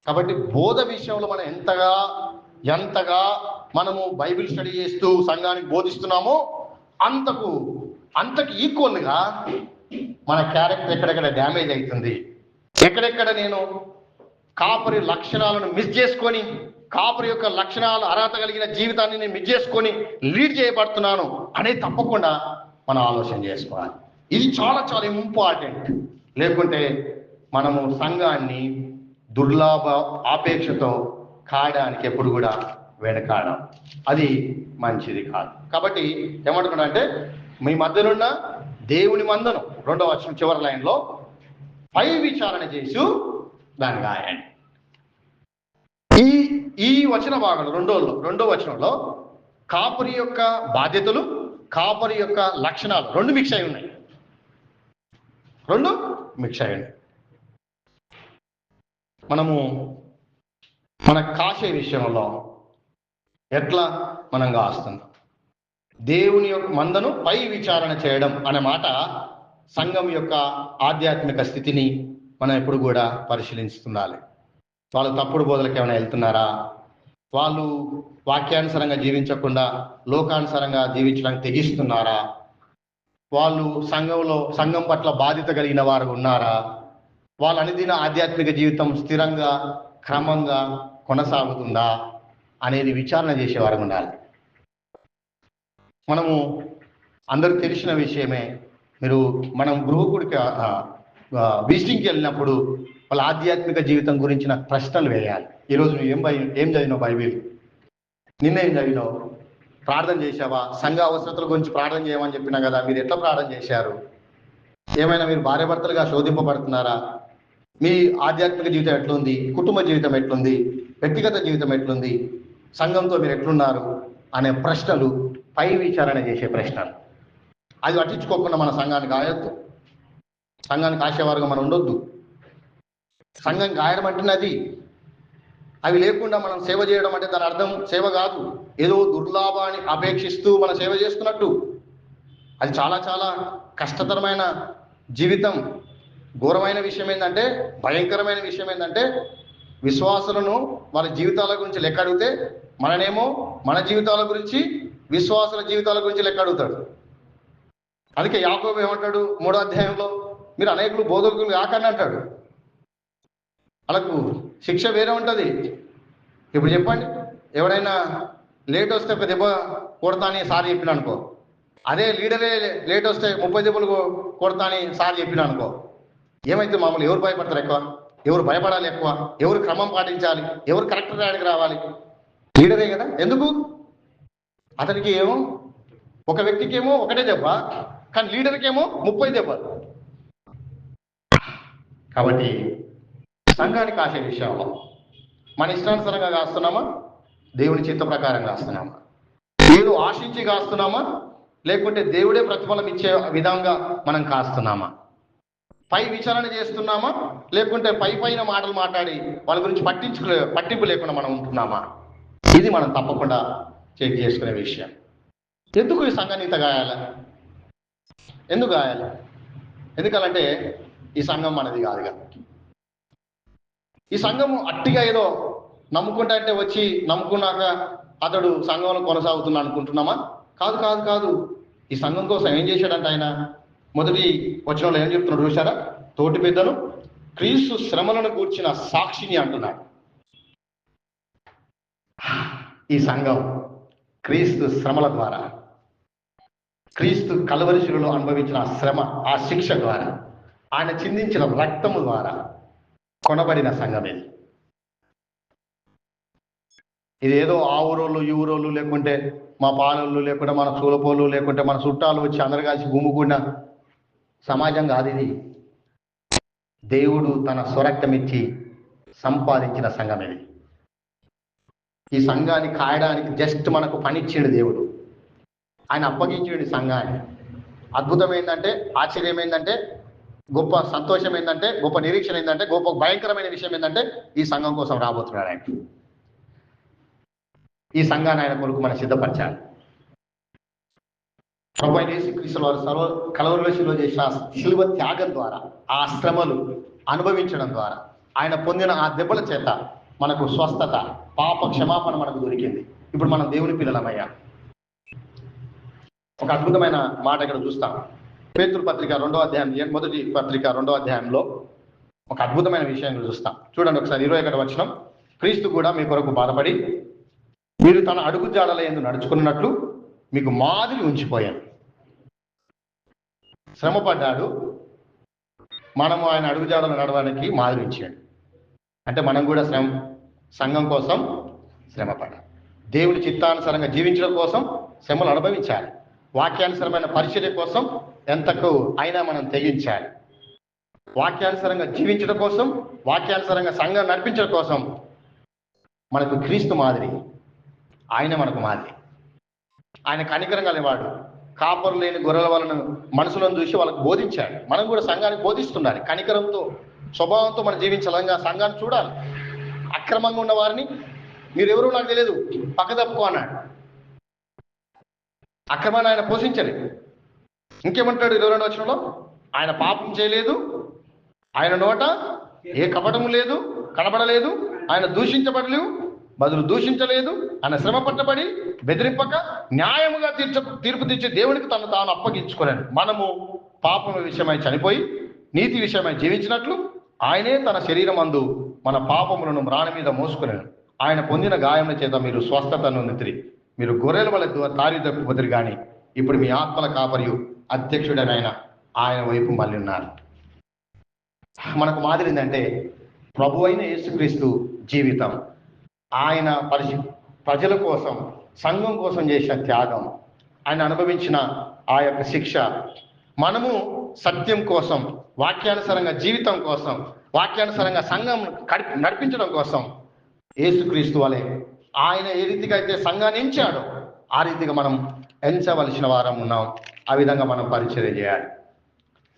కాబట్టి బోధ విషయంలో మనం ఎంతగా మనము బైబిల్ స్టడీ చేస్తూ సంఘానికి బోధిస్తున్నామో అంతకు ఈక్వల్గా మన క్యారెక్టర్ ఎక్కడెక్కడ డ్యామేజ్ అవుతుంది, ఎక్కడెక్కడ నేను కాపరి లక్షణాలను మిస్ చేసుకొని, కాపరి యొక్క లక్షణాలు, అర్హత కలిగిన జీవితాన్ని నేను మిస్ చేసుకొని లీడ్ చేయబడుతున్నాను అనేది తప్పకుండా మనం ఆలోచన చేసుకోవాలి. ఇది చాలా చాలా ఇంపార్టెంట్. లేకుంటే మనము సంఘాన్ని దుర్లాభ ఆపేక్షతో కాయడానికి ఎప్పుడు కూడా వెనకాడం, అది మంచిది కాదు. కాబట్టి ఏమంటున్నాడంటే మీ మధ్యనున్న దేవుని మందను, 2వ వచనం చివరి లైన్లో, పై విచారణ చేసి దాన్ని గాయండి. ఈ వచన భాగంలో 2వ వచనంలో కాపరి యొక్క బాధ్యతలు, కాపరి యొక్క లక్షణాలు రెండు మిక్స్ అయి ఉన్నాయి. మనము మన కాసే విషయంలో ఎట్లా మనం కాస్తున్నాం? దేవుని యొక్క మందను పై విచారణ చేయడం అనే మాట సంఘం యొక్క ఆధ్యాత్మిక స్థితిని మనం ఎప్పుడు కూడా పరిశీలిస్తుండాలి. వాళ్ళు తప్పుడు బోధలకు ఏమైనా వెళ్తున్నారా? వాళ్ళు వాక్యానుసారంగా జీవించకుండా లోకానుసారంగా జీవించడానికి తెగిస్తున్నారా? వాళ్ళు సంఘం పట్ల బాధ్యత కలిగిన వారు ఉన్నారా? వాళ్ళ అనుదిన ఆధ్యాత్మిక జీవితం స్థిరంగా క్రమంగా కొనసాగుతుందా అనేది విచారణ చేసేవారు ఉండాలి. మనము అందరికి తెలిసిన విషయమే. మనం గృహకుడికి విజిటింగ్కి వెళ్ళినప్పుడు వాళ్ళ ఆధ్యాత్మిక జీవితం గురించిన ప్రశ్నలు వేయాలి. ఈరోజు నువ్వు ఏం చదివినావు బైబిల్? నిన్నేం చదివినావు? ప్రార్థన చేశావా? సంఘ అవసరతల గురించి ప్రార్థన చేయమని చెప్పినా కదా, మీరు ఎట్లా ప్రార్థన చేశారు? ఏమైనా మీరు భార్యాభర్తలుగా శోధింపబడుతున్నారా? మీ ఆధ్యాత్మిక జీవితం ఎట్లుంది, కుటుంబ జీవితం ఎట్లుంది, వ్యక్తిగత జీవితం ఎట్లుంది, సంఘంతో మీరు ఎట్లున్నారు అనే ప్రశ్నలు పై విచారణ చేసే ప్రశ్నలు. అది పట్టించుకోకుండా మన సంఘానికి కాయొద్దు, సంఘానికి ఆశేవారుగా మనం ఉండొద్దు. సంఘం గాయడం అంటేనే అది. అవి లేకుండా మనం సేవ చేయడం అంటే దాని అర్థం సేవ కాదు, ఏదో దుర్లాభాన్ని అపేక్షిస్తూ మనం సేవ చేస్తున్నట్టు. అది చాలా చాలా కష్టతరమైన జీవితం. ఘోరమైన విషయం ఏంటంటే, భయంకరమైన విషయం ఏంటంటే, విశ్వాసులను వాళ్ళ జీవితాల గురించి లెక్క అడిగితే మననేమో మన జీవితాల గురించి, విశ్వాసుల జీవితాల గురించి లెక్క అడుగుతాడు. అందుకే యాకోబు ఏమంటాడు 3వ అధ్యాయంలో, మీరు అనేకులు బోధకులు కాకండి అంటాడు. వాళ్ళకు శిక్ష వేరే ఉంటుంది. ఇప్పుడు చెప్పండి, ఎవడైనా లేట్ వస్తే ఒక దెబ్బ కొడతా అని సార్ చెప్పిన అనుకో, అదే లీడరే లేట్ వస్తే 30 దెబ్బలు కొడతా అని సార్ చెప్పిన అనుకో, ఏమైతే మామూలు ఎవరు భయపడతారు ఎక్కువ, ఎవరు భయపడాలి ఎక్కువ, ఎవరు క్రమం పాటించాలి, ఎవరు కరెక్ట్ రాయడానికి రావాలి? లీడరే కదా. ఎందుకు? అతనికి ఏమో ఒక వ్యక్తికి ఏమో ఒకటే దెబ్బ, కానీ లీడర్కి ఏమో 30 దెబ్బలు. కాబట్టి సంఘానికి ఆశే విషయంలో మన ఇష్టానుసారంగా కాస్తున్నామా, దేవుని చిత్త ప్రకారం కాస్తున్నామా, ఏదో ఆశించి కాస్తున్నామా, లేకుంటే దేవుడే ప్రతిఫలం ఇచ్చే విధంగా మనం కాస్తున్నామా, పై విచారణ చేస్తున్నామా, లేకుంటే పైన మాటలు మాట్లాడి వాళ్ళ గురించి పట్టింపు లేకుండా మనం ఉంటున్నామా? ఇది మనం తప్పకుండా చెక్ చేసుకునే విషయం. ఎందుకు ఈ సంఘాన్ని ఇంత గాయాలి? ఎందుకు గాయాలి? ఎందుకంటే ఈ సంఘం మనది కాదు కదా. ఈ సంఘము అట్టిగా ఏదో నమ్ముకుంటా అంటే వచ్చి నమ్ముకున్నాక అతడు సంఘంలో కొనసాగుతున్నా అనుకుంటున్నామా? కాదు కాదు కాదు. ఈ సంఘం కోసం ఏం చేశాడంటే ఆయన మొదటి వచనంలో ఏం చెప్తున్నాడు చూసారా? తోటి పెద్దను క్రీస్తు శ్రమలను గూర్చిన సాక్షిని అంటున్నాడు. ఈ సంఘం క్రీస్తు శ్రమల ద్వారా, క్రీస్తు కల్వరి శిలువలో అనుభవించిన శ్రమ, ఆ శిక్ష ద్వారా, ఆయన చిందించిన రక్తము ద్వారా కొనబడిన సంఘం ఇది. ఇదేదో ఆ ఊరోళ్ళు ఈ ఊరోళ్ళు, లేకుంటే మా పాలళ్ళు, లేకుంటే మన చూలపోళ్ళు, లేకుంటే మన చుట్టాలు వచ్చి అందరు కలిసి గుమ్ముకున్న సమాజం కాదు ఇది. దేవుడు తన స్వరక్తం ఇచ్చి సంపాదించిన సంఘం ఇది. ఈ సంఘాన్ని కాయడానికి జస్ట్ మనకు పనిచ్చాడు దేవుడు. ఆయన అప్పగించాడు ఈ సంఘాన్ని. అద్భుతం ఏంటంటే, ఆశ్చర్యం ఏంటంటే, గొప్ప సంతోషం ఏంటంటే, గొప్ప నిరీక్షణ ఏంటంటే, గొప్ప భయంకరమైన విషయం ఏంటంటే, ఈ సంఘం కోసం రాబోతున్నాడు ఆయన. ఈ సంఘాన్ని ఆయన కొరకు మనం సిద్ధపరచాలి. ప్రభువైన యేసుక్రీస్తు వారు కల్వరి శిలువ చేసిన శిలువ త్యాగం ద్వారా, ఆ శ్రమలు అనుభవించడం ద్వారా, ఆయన పొందిన ఆ దెబ్బల చేత మనకు స్వస్థత, పాప క్షమాపణ మనకు దొరికింది. ఇప్పుడు మనం దేవుని పిల్లలమయ్యా. ఒక అద్భుతమైన మాట ఇక్కడ చూస్తాం. పేతురు పత్రిక 2వ అధ్యాయం, మొదటి పత్రిక 2వ అధ్యాయంలో ఒక అద్భుతమైన విషయాన్ని చూస్తాం. చూడండి ఒకసారి 21వ వచనం. క్రీస్తు కూడా మీ కొరకు బాధపడి మీరు తన అడుగు జాడల యందు నడుచుకున్నట్లు మీకు మాదిరి ఉంచిపోయాడు. శ్రమపడ్డాడు, మనము ఆయన అడుగు జాడలు నడవడానికి మాదిరి ఉంచాడు. అంటే మనం కూడా సంఘం కోసం శ్రమపడాలి. దేవుడి చిత్తానుసారంగా జీవించడం కోసం శ్రమలు అనుభవించాలి. వాక్యానుసరమైన పరిచర్య కోసం ఎంతకు అయినా మనం తెగించాలి. వాక్యానుసరంగా జీవించడం కోసం, వాక్యానుసరంగా సంఘం నడిపించడం కోసం మనకు క్రీస్తు మాదిరి, ఆయన మనకు మాదిరి. ఆయన కనికరం కలివాడు. కాపరు లేని గొర్రెల వలన మనుషులను చూసి వాళ్ళకు బోధించాడు. మనం కూడా సంఘానికి బోధిస్తుండాలి. కనికరంతో, స్వభావంతో మనం జీవించాలంగా సంఘాన్ని చూడాలి. అక్రమంగా ఉన్న వారిని మీరెవరూ నాకు తెలియదు పక్క తప్పుకో అన్నాడు. అక్రమాన్ని ఆయన పోషించలేదు. ఇంకేమంటాడు 22వ వచనంలో? ఆయన పాపం చేయలేదు, ఆయన నోట ఏ కపటము లేదు, కనబడలేదు, ఆయన దూషించబడలేవు, బదులు దూషించలేదు, ఆయన శ్రమ పట్టబడి బెదిరింపక న్యాయముగా తీర్పు తీర్చి దేవునికి తను తాను అప్పగించుకోలేను. మనము పాపం విషయమై చనిపోయి నీతి విషయమై జీవించినట్లు ఆయనే తన శరీరమందు మన పాపములను మ్రాణి మీద మోసుకునేను. ఆయన పొందిన గాయముల చేత మీరు స్వస్థతను నిద్రి. మీరు గొర్రెల వల్ల దారి తప్పిపోతారు, కానీ ఇప్పుడు మీ ఆత్మల కాపరియు అధ్యక్షుడనైన ఆయన వైపు మళ్ళీ ఉన్నారు. మనకు మాదిరి ఏంటంటే ప్రభు అయిన యేసుక్రీస్తు జీవితం, ఆయన ప్రజల కోసం, సంఘం కోసం చేసిన త్యాగం, ఆయన అనుభవించిన ఆ యొక్క శిక్ష, మనము సత్యం కోసం, వాక్యానుసారంగా జీవితం కోసం, వాక్యానుసారంగా సంఘం నడిపించడం కోసం యేసుక్రీస్తు వలె ఆయన ఏ రీతిగా అయితే సంఘాన్ని ఎంచాడో ఆ రీతిగా మనం ఎంచవలసిన వారం ఉన్నాం. ఆ విధంగా మనం పరిచర్య చేయాలి.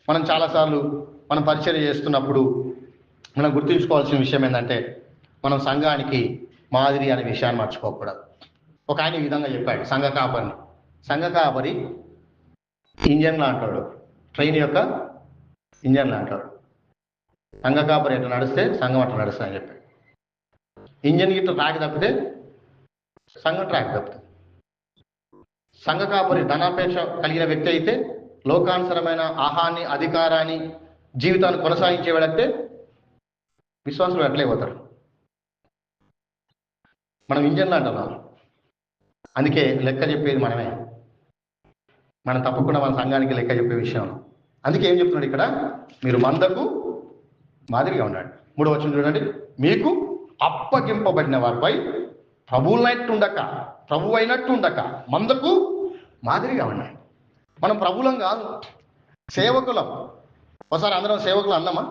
మనం చాలాసార్లు మనం పరిచర్య చేస్తున్నప్పుడు మనం గుర్తుంచుకోవాల్సిన విషయం ఏంటంటే, మనం సంఘానికి మాదిరి అనే విషయాన్ని మర్చిపోకూడదు. ఒక ఆయన ఈ విధంగా చెప్పాడు, సంఘ కాపరి ఇంజన్ లాంటాడు, ట్రైన్ యొక్క ఇంజన్ లాంటాడు. సంఘ కాపరి ఎట్లా నడిస్తే సంఘం అట్లా నడుస్తా అని చెప్పాడు. ఇంజన్ గిట్ల ట్రాక్ తప్పితే సంఘం ట్రాక్ తప్పుతుంది. సంఘ కాపరి ధనాపేక్ష కలిగిన వ్యక్తి అయితే, లోకానుసరమైన ఆహాన్ని అధికారాన్ని జీవితాన్ని కొనసాగించేవాడైతే విశ్వాసులు అట్లే పోతారు. మనం ఇంజన్లు అంటున్నాం, అందుకే లెక్క చెప్పేది మనమే. మనం తప్పకుండా మన సంఘానికి లెక్క చెప్పే విషయం. అందుకే ఏం చెప్తున్నాడు ఇక్కడ, మీరు మందకు మాదిరిగా ఉండండి. 3వ వచనం చూడండి, మీకు అప్పగింపబడిన వారిపై ప్రభు అయినట్టు ఉండక మందకు మాదిరిగా ఉండండి. మనం ప్రభులం కాదు, సేవకులం. ఒకసారి అందరం సేవకులు అన్నామా?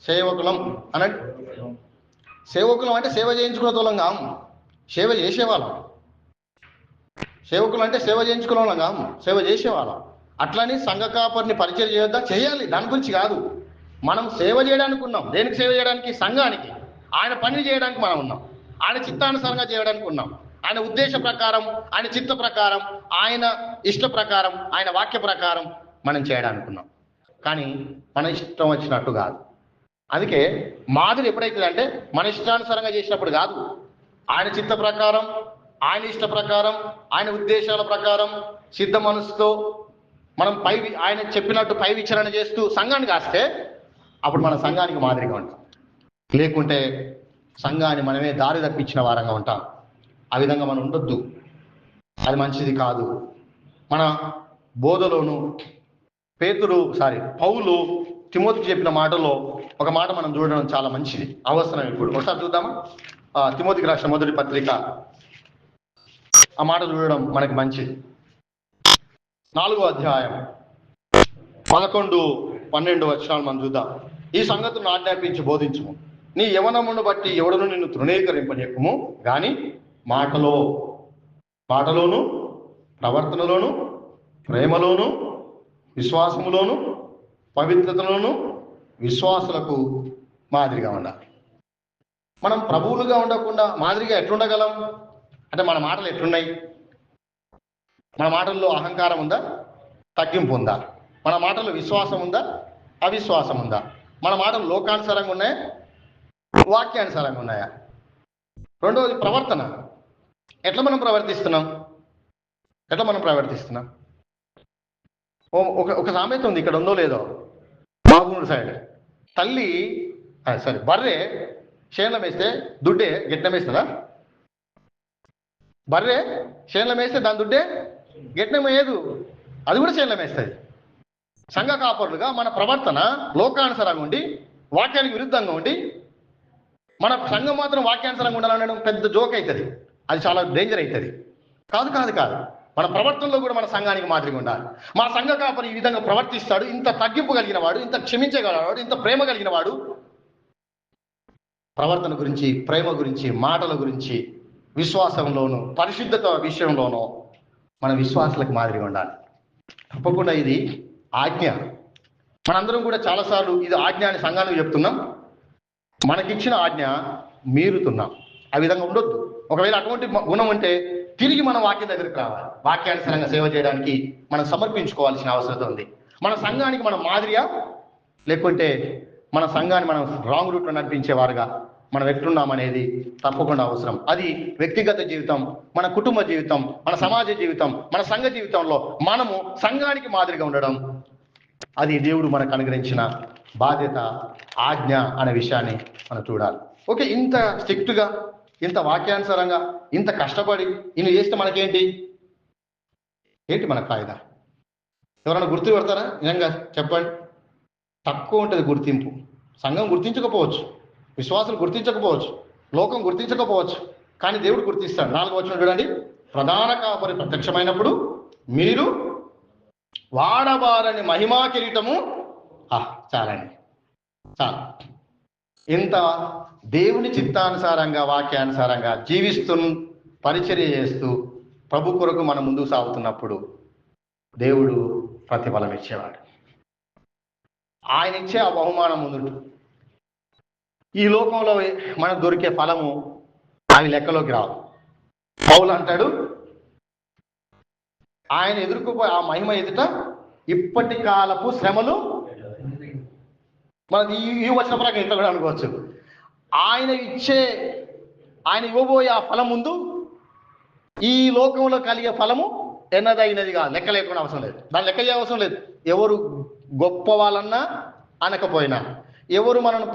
సేవకులం అనండి. సేవకులం అంటే సేవ చేయించుకునే తోలం కాము, సేవ చేసేవాళ్ళం. సేవకులు అంటే సేవ చేయించుకునే వాళ్ళం కాము, సేవ చేసేవాళ్ళం. అట్లని సంఘ కాపరిని పరిచయం చేయొద్దా? చేయాలి, దాని గురించి కాదు. మనం సేవ చేయడానికి ఉన్నాం. దేనికి సేవ చేయడానికి? సంఘానికి. ఆయన పని చేయడానికి మనం ఉన్నాం. ఆయన చిత్తానుసారంగా చేయడానికి ఉన్నాం. ఆయన ఉద్దేశ ప్రకారం, ఆయన చిత్త ప్రకారం, ఆయన ఇష్ట ప్రకారం, ఆయన వాక్య ప్రకారం మనం చేయడానికి ఉన్నాం. కానీ మన ఇష్టం వచ్చినట్టు కాదు. అందుకే మాదిరి ఎప్పుడైతుంది అంటే, మన ఇష్టానుసారంగా చేసినప్పుడు కాదు, ఆయన చిత్త ప్రకారం, ఆయన ఇష్ట ప్రకారం, ఆయన ఉద్దేశాల ప్రకారం సిద్ధ మనసుతో మనం ఆయన చెప్పినట్టు పై విచారణ చేస్తూ సంఘాన్ని కాస్తే అప్పుడు మన సంఘానికి మాదిరిగా ఉంటాం. లేకుంటే సంఘాన్ని మనమే దారి తప్పించిన వారంగా ఉంటాం. ఆ విధంగా మనం ఉండొద్దు, అది మంచిది కాదు. మన బోధలోను పౌలు తిమోతికి చెప్పిన మాటలో ఒక మాట మనం చూడడం చాలా మంచిది, అవసరం. ఇప్పుడు ఒకసారి చూద్దామా? తిమోతికి రాసిన మొదటి పత్రిక, ఆ మాట చూడడం మనకి మంచిది. 4వ అధ్యాయం 11-12 వచనాలు మనం చూద్దాం. ఈ సంగతులను ఆజ్ఞాపించి బోధించుము. నీ యవనమును బట్టి ఎవడను నిన్ను తృణీకరింపనీయకుము, కానీ మాటలోను ప్రవర్తనలోను ప్రేమలోను విశ్వాసములోను పవిత్రతలోను విశ్వాసులకు మాదిరిగా ఉండాలి. మనం ప్రభువులుగా ఉండకుండా మాదిరిగా ఎట్లుండగలం అంటే, మన మాటలు ఎట్లున్నాయి? మన మాటల్లో అహంకారం ఉందా? తగ్గింపు ఉందా? మన మాటల్లో విశ్వాసం ఉందా? అవిశ్వాసం ఉందా? మన మాటలు లోకానుసారంగా ఉన్నాయా? వాక్యానుసారంగా ఉన్నాయా? రెండవది ప్రవర్తన. ఎట్లా మనం ప్రవర్తిస్తున్నాం? ఒక సామెత ఉంది, ఇక్కడ ఉందో లేదో, బాగుండు సైడ్. బర్రె చేనులో వేస్తే దుడ్డే గిట్నం వేస్తుందా? బర్రె చేనులో వేస్తే దాని దుడ్డే గిట్నం వేయదు, అది కూడా చేనులో వేస్తుంది. సంఘ కాపరులుగా మన ప్రవర్తన లోకానుసారంగా ఉండి, వాక్యానికి విరుద్ధంగా ఉండి, మన సంఘం మాత్రం వాక్యానుసారంగా ఉండాలనడం పెద్ద జోక్ అవుతుంది. అది చాలా డేంజర్ అవుతుంది. కాదు. మన ప్రవర్తనలో కూడా మన సంఘానికి మాదిరిగా ఉండాలి. మన సంఘ కాపరి ఈ విధంగా ప్రవర్తిస్తాడు, ఇంత తగ్గింపు కలిగిన వాడు, ఇంత క్షమించగలవాడు, ఇంత ప్రేమ కలిగిన వాడు. ప్రవర్తన గురించి, ప్రేమ గురించి, మాటల గురించి, విశ్వాసంలోనూ పరిశుద్ధత విషయంలోనూ మన విశ్వాసాలకు మాదిరిగా ఉండాలి. తప్పకుండా ఇది ఆజ్ఞ. మనందరం కూడా చాలాసార్లు ఇది ఆజ్ఞ అని సంఘానికి చెప్తున్నాం, మనకిచ్చిన ఆజ్ఞ మీరుతున్నాం. ఆ విధంగా ఉండొద్దు. ఒకవేళ అటువంటి గుణం ఉంటే తిరిగి మన వాక్యం దగ్గరికి రావాలి. వాక్యానుసారంగా సేవ చేయడానికి మనం సమర్పించుకోవాల్సిన అవసరం ఉంది. మన సంఘానికి మనం మాదిరిగా, లేకుంటే మన సంఘాన్ని మనం రాంగ్ రూట్లో నడిపించేవారుగా మనం ఎట్లున్నామనేది తప్పకుండా అవసరం. అది వ్యక్తిగత జీవితం, మన కుటుంబ జీవితం, మన సమాజ జీవితం, మన సంఘ జీవితంలో మనము సంఘానికి మాదిరిగా ఉండడం, అది దేవుడు మనకు అనుగ్రహించిన బాధ్యత, ఆజ్ఞ అనే విషయాన్ని మనం చూడాలి. ఓకే, ఇంత స్ట్రిక్ట్గా, ఇంత వాక్యానుసారంగా, ఇంత కష్టపడి ఇన్ని చేస్తే మనకేంటి మన ఫాయిదా? ఎవరైనా గుర్తు పెడతారా? నిజంగా చెప్పండి. తక్కువ ఉంటుంది గుర్తింపు. సంఘం గుర్తించకపోవచ్చు, విశ్వాసులు గుర్తించకపోవచ్చు, లోకం గుర్తించకపోవచ్చు, కానీ దేవుడు గుర్తిస్తాడు. 4వ వచనం చూడండి, ప్రధాన కాపరి ప్రత్యక్షమైనప్పుడు మీరు వాడబారని మహిమా కిరీటము. చాలండి, చాలు. ఇంత దేవుని చిత్తానుసారంగా వాక్యానుసారంగా జీవిస్తూ పరిచర్య చేస్తూ ప్రభు కొరకు మనం ముందుకు సాగుతున్నప్పుడు దేవుడు ప్రతిఫలం ఇచ్చేవాడు. ఆయన ఇచ్చే ఆ బహుమానం ముందు ఈ లోకంలో మనకు దొరికే ఫలము అవి లెక్కలోకి రావు. పౌలు అంటాడు, ఆయన ఎదుర్కోపోయి ఆ మహిమ ఎదుట ఇప్పటి కాలపు శ్రమలు మన ఈ వచ్చిన ప్రకారం ఇంత కూడా అనుకోవచ్చు. ఆయన ఇవ్వబోయే ఆ ఫలం ముందు ఈ లోకంలో కలిగే ఫలము ఎన్నదైనది కాదు, లెక్క లేకుండా అవసరం లేదు. దాని లెక్క అవసరం లేదు. ఎవరు గొప్ప వాళ్ళన్నా అనకపోయినా, ఎవరు మనల్ని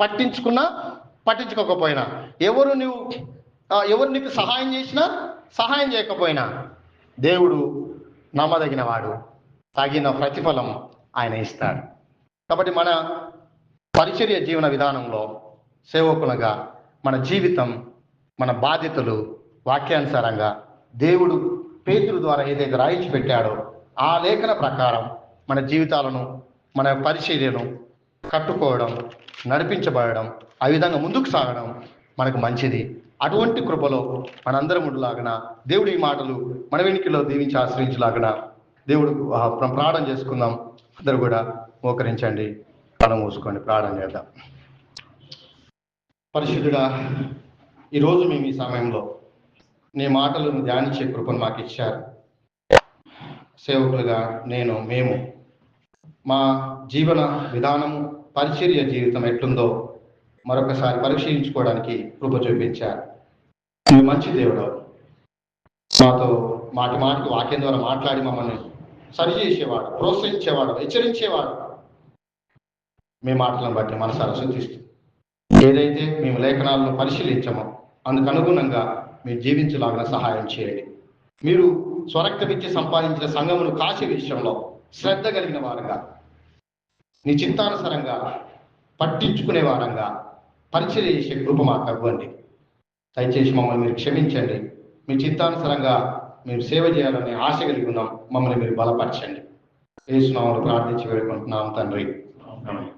పట్టించుకోకపోయినా, ఎవరు నీకు సహాయం చేసినా సహాయం చేయకపోయినా దేవుడు నమ్మదగిన వాడు, తగిన ప్రతిఫలం ఆయన ఇస్తాడు. కాబట్టి మన పరిచర్య జీవన విధానంలో సేవకులుగా మన జీవితం, మన బాధ్యతలు వాక్యానుసారంగా దేవుడు పేతురు ద్వారా ఏదైతే రాయించి పెట్టాడో ఆ లేఖన ప్రకారం మన జీవితాలను, మన పరిచర్యను కట్టుకోవడం, నడిపించబడడం, ఆ విధంగా ముందుకు సాగడం మనకు మంచిది. అటువంటి కృపలో మనందరం ఉండలాగిన దేవుడి ఈ మాటలు మన వెనుకలో దీవించి ఆశ్రయించలాగిన దేవుడు ప్రార్థన చేసుకుందాం. అందరూ కూడా మోకరించండి, కళ్ళు మూసుకోండి, ప్రార్థన చేద్దాం. పరిశుద్ధుడా, ఈరోజు మేము ఈ సమయంలో నీ మాటలను ధ్యానించే కృపను మాకు ఇచ్చారు. సేవకులుగా మేము మా జీవన విధానము, పరిచర్య జీవితం ఎట్లుందో మరొకసారి పరిశీలించుకోవడానికి కృప చూపించారు. నువ్వు మంచి దేవుడు, మాతో మాటికి వాక్యం ద్వారా మాట్లాడి మమ్మల్ని సరిచేసేవాడు, ప్రోత్సహించేవాడు, హెచ్చరించేవాడు. మీ మాటలను బట్టి మనసారా శుద్ధిస్తూ ఏదైతే మేము లేఖనాలను పరిశీలించామో అందుకు అనుగుణంగా మీరు జీవించలాగిన సహాయం చేయండి. మీరు స్వరక్తమిచ్చి సంపాదించిన సంఘమును కాశీ విషయంలో శ్రద్ధ కలిగిన వారంగా, నీ చిత్తానుసారంగా పట్టించుకునే వారంగా పరిచర్య చేసే కృప మాకు ఇవ్వండి. దయచేసి మమ్మల్ని మీరు క్షమించండి. మీ చిత్తానుసారంగా మీరు సేవ చేయాలని ఆశ కలిగి ఉన్నాం. మమ్మల్ని మీరు బలపరచండి. యేసు నామములో ప్రార్థించి వేడుకుంటున్నాం తండ్రి. ఆమేన్.